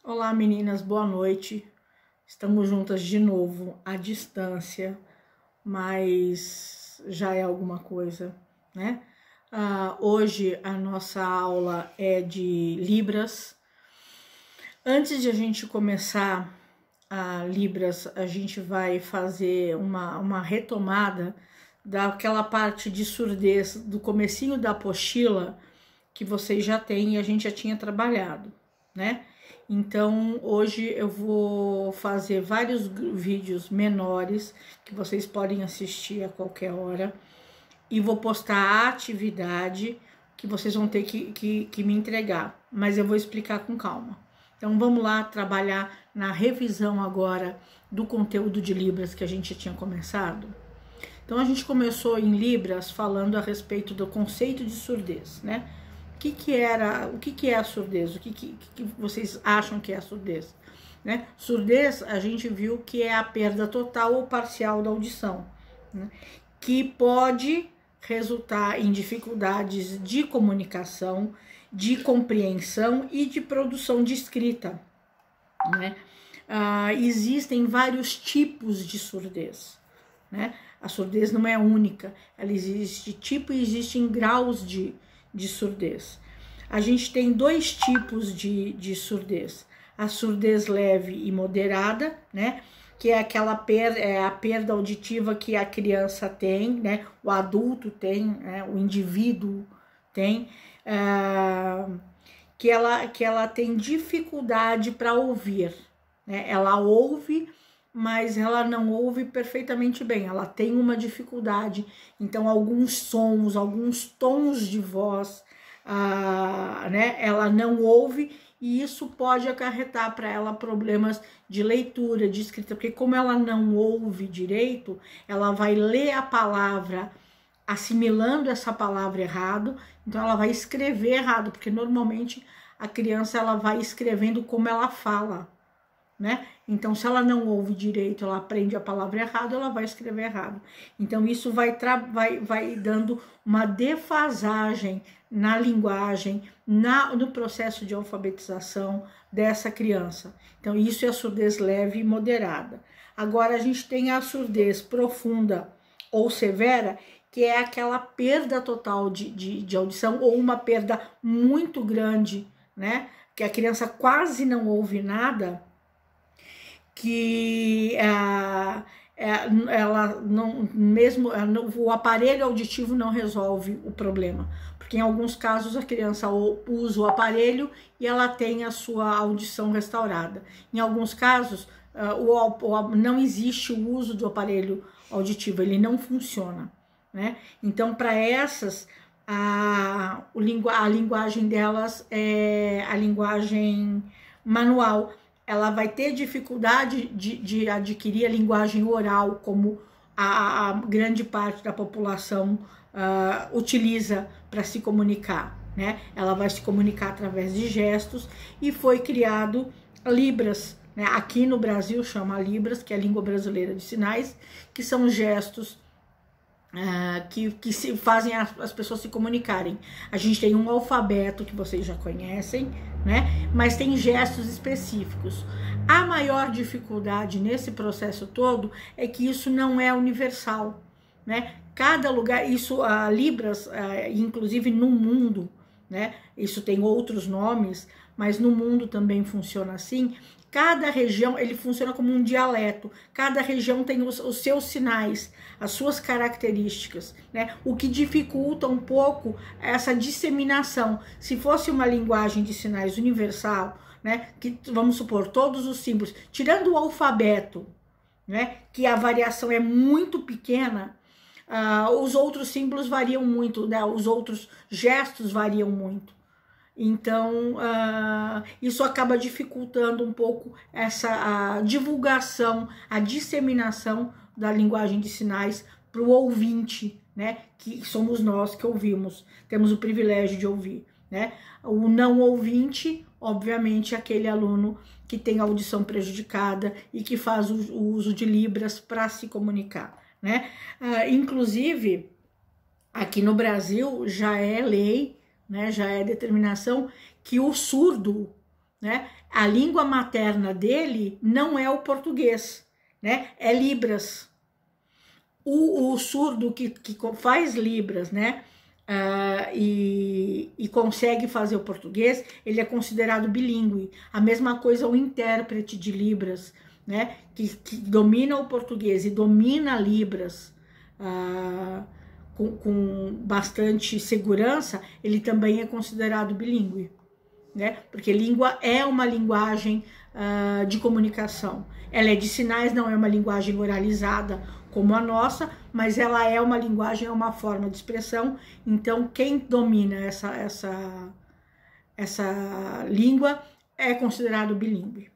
Olá meninas, boa noite. Estamos juntas de novo à distância, mas já é alguma coisa, né? Hoje a nossa aula é de Libras. Antes de a gente começar a Libras, a gente vai fazer uma retomada daquela parte de surdez do comecinho da apostila que vocês já têm e a gente já tinha trabalhado, né? Então, hoje eu vou fazer vários vídeos menores que vocês podem assistir a qualquer hora e vou postar a atividade que vocês vão ter que me entregar, mas eu vou explicar com calma. Então, vamos lá trabalhar na revisão agora do conteúdo de Libras que a gente tinha começado. Então, a gente começou em Libras falando a respeito do conceito de surdez, né? O que é a surdez? O que vocês acham que é a surdez? Né? Surdez, a gente viu que é a perda total ou parcial da audição, né? Que pode resultar em dificuldades de comunicação, de compreensão e de produção de escrita, né? Existem vários tipos de surdez, né? A surdez não é única, ela existe tipo e existem graus de surdez. A gente tem dois tipos de surdez: a surdez leve e moderada, né? Que é aquela a perda auditiva que a criança tem, né? O adulto tem, né? O indivíduo tem, que ela tem dificuldade para ouvir, né? Ela ouve, mas ela não ouve perfeitamente bem, ela tem uma dificuldade. Então, alguns sons, alguns tons de voz, né, ela não ouve, e isso pode acarretar para ela problemas de leitura, de escrita, porque como ela não ouve direito, ela vai ler a palavra assimilando essa palavra errado, então ela vai escrever errado, porque normalmente a criança ela vai escrevendo como ela fala, né? Então, se ela não ouve direito, ela aprende a palavra errada, ela vai escrever errado. Então, isso vai dando uma defasagem na linguagem, no processo de alfabetização dessa criança. Então, isso é a surdez leve e moderada. Agora, a gente tem a surdez profunda ou severa, que é aquela perda total de audição ou uma perda muito grande, né? Que a criança quase não ouve nada, que ela não, mesmo o aparelho auditivo não resolve o problema, porque em alguns casos a criança usa o aparelho e ela tem a sua audição restaurada. Em alguns casos não existe o uso do aparelho auditivo, ele não funciona, né? Então, para essas, a linguagem delas é a linguagem manual. Ela vai ter dificuldade de adquirir a linguagem oral, como a grande parte da população utiliza para se comunicar, né? Ela vai se comunicar através de gestos, e foi criado Libras, né? Aqui no Brasil chama Libras, que é a língua brasileira de sinais, que são gestos que se fazem as pessoas se comunicarem. A gente tem um alfabeto que vocês já conhecem, né? Mas tem gestos específicos. A maior dificuldade nesse processo todo é que isso não é universal, né? Cada lugar, isso a Libras, inclusive no mundo, né? Isso tem outros nomes, mas no mundo também funciona assim. Cada região, ele funciona como um dialeto. Cada região tem os seus sinais, as suas características, né? O que dificulta um pouco essa disseminação. Se fosse uma linguagem de sinais universal, né? Que, vamos supor, todos os símbolos, tirando o alfabeto, né? Que a variação é muito pequena, os outros símbolos variam muito, né? Os outros gestos variam muito. Então, isso acaba dificultando um pouco a divulgação, a disseminação da linguagem de sinais para o ouvinte, né? Que somos nós que ouvimos, temos o privilégio de ouvir, né? O não ouvinte, obviamente, é aquele aluno que tem a audição prejudicada e que faz o uso de Libras para se comunicar, né? Inclusive, aqui no Brasil já é lei, né, já é determinação que o surdo, né? A língua materna dele não é o português, né? É Libras. O surdo que faz Libras, né? E consegue fazer o português, ele é considerado bilíngue. A mesma coisa o intérprete de Libras, né? Que domina o português e domina Libras com bastante segurança, ele também é considerado bilíngue, né? Porque língua é uma linguagem de comunicação. Ela é de sinais, não é uma linguagem oralizada como a nossa, mas ela é uma linguagem, é uma forma de expressão. Então, quem domina essa língua é considerado bilíngue.